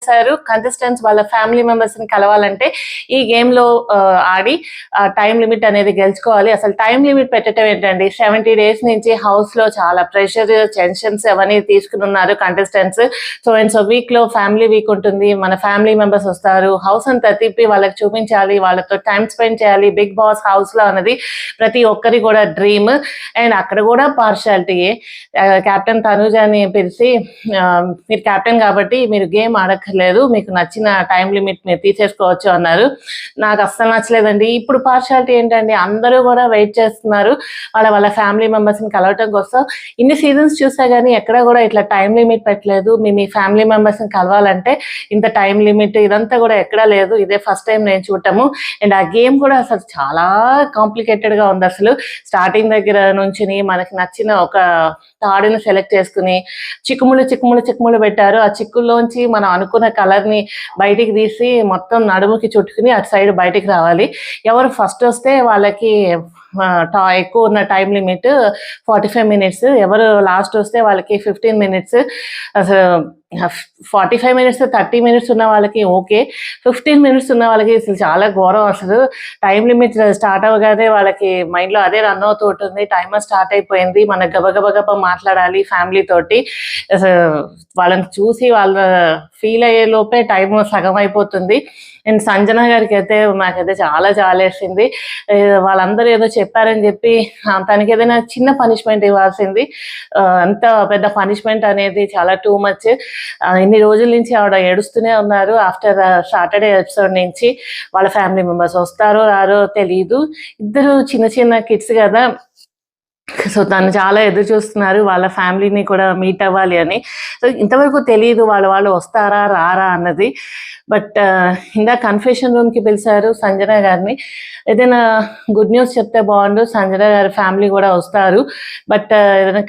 చేశారు, కంటెస్టెంట్స్ వాళ్ళ family members ని కలవాలంటే ఈ గేమ్ లో ఆడి టైం లిమిట్ అనేది గెలుచుకోవాలి. అసలు టైం లిమిట్ పెట్టడం ఏంటండి, 70 days నుంచి హౌస్ లో చాలా ప్రెషర్, టెన్షన్స్ అవన్నీ తీసుకుని ఉన్నారు కంటెస్టెంట్స్. సో వీక్ లో ఫ్యామిలీ వీక్ ఉంటుంది, మన ఫ్యామిలీ మెంబర్స్ వస్తారు, హౌస్ అంతా తిప్పి వాళ్ళకి చూపించాలి, వాళ్ళతో టైం స్పెండ్ చేయాలి. బిగ్ బాస్ హౌస్ లో అన్నది ప్రతి ఒక్కరి కూడా డ్రీమ్. అండ్ అక్కడ కూడా పార్షాలిటీ. కెప్టెన్ తనూజని పిలిచి మీరు కెప్టెన్ కాబట్టి మీరు గేమ్ ఆడక్కర్లేదు, మీకు నచ్చిన టైం లిమిట్ మీరు తీసేసుకోవచ్చు అన్నారు. నాకు అస్సలు నచ్చలేదండి. ఇప్పుడు పార్షాలిటీ ఏంటండి, అందరూ కూడా వెయిట్ చేస్తున్నారు వాళ్ళ ఫ్యామిలీ మెంబర్స్ ని కలవటం కోసం. ఇన్ని సీజన్స్ చూసా కానీ ఎక్కడ కూడా ఇట్లా టైం లిమిట్ పెట్టలేదు. మీ ఫ్యామిలీ మెంబర్స్ ని కలవాలంటే ఇంత టైం లిమిట్ ఇదంతా కూడా ఎక్కడా లేదు. ఇదే ఫస్ట్ టైం నేను చూడటము. అండ్ ఆ గేమ్ కూడా అసలు చాలా కాంప్లికేటెడ్ గా ఉంది. అసలు స్టార్టింగ్ దగ్గర నుంచి మనకి నచ్చిన ఒక తాడుని సెలెక్ట్ చేసుకుని చిక్కుముళ్ళు పెట్టారు. ఆ చిక్కుల్లోంచి మనం అనుకున్న కలర్ ని బయటికి తీసి మొత్తం నడుముకి చుట్టుకుని అటు సైడ్ బయటికి రావాలి. ఎవరు ఫస్ట్ వస్తే వాళ్ళకి ఎక్కువ ఉన్న టైం లిమిట్ 45 minutes, ఎవరు లాస్ట్ వస్తే వాళ్ళకి 15 minutes. అసలు 45 minutes 30 minutes ఉన్న వాళ్ళకి ఓకే, 15 minutes ఉన్న వాళ్ళకి అసలు చాలా ఘోరం. అసలు టైం లిమిట్ స్టార్ట్ అవ్వగానే వాళ్ళకి మైండ్ లో అదే రన్ అవుతూ ఉంటుంది, టైమర్ స్టార్ట్ అయిపోయింది, మన గబగబ మాట్లాడాలి ఫ్యామిలీ తోటి. అసలు వాళ్ళని చూసి వాళ్ళ ఫీల్ అయ్యే లోపే టైం సగం అయిపోతుంది. అండ్ సంజన గారికి అయితే నాకైతే చాలా జాలేసింది. వాళ్ళందరూ ఏదో చెప్పారని చెప్పి తనకి ఏదైనా చిన్న పనిష్మెంట్ ఇవ్వాల్సింది. అంత పెద్ద పనిష్మెంట్ అనేది చాలా టూ మచ్. ఇన్ని రోజుల నుంచి ఆవిడ ఏడుస్తూనే ఉన్నారు. ఆఫ్టర్ సాటర్డే ఎపిసోడ్ నుంచి వాళ్ళ ఫ్యామిలీ మెంబర్స్ వస్తారో రారో తెలియదు. ఇద్దరు చిన్న కిడ్స్ కదా, సో తను చాలా ఎదురు చూస్తున్నారు వాళ్ళ ఫ్యామిలీని కూడా మీట్ అవ్వాలి అని. సో ఇంతవరకు తెలియదు వాళ్ళు వస్తారా రారా అన్నది. బట్ ఇందా కన్ఫెషన్ రూమ్ కి పిలిచారు సంజన గారిని. ఏదైనా గుడ్ న్యూస్ చెప్తే బాగుండు, సంజన గారి ఫ్యామిలీ కూడా వస్తారు. బట్ ఏదైనా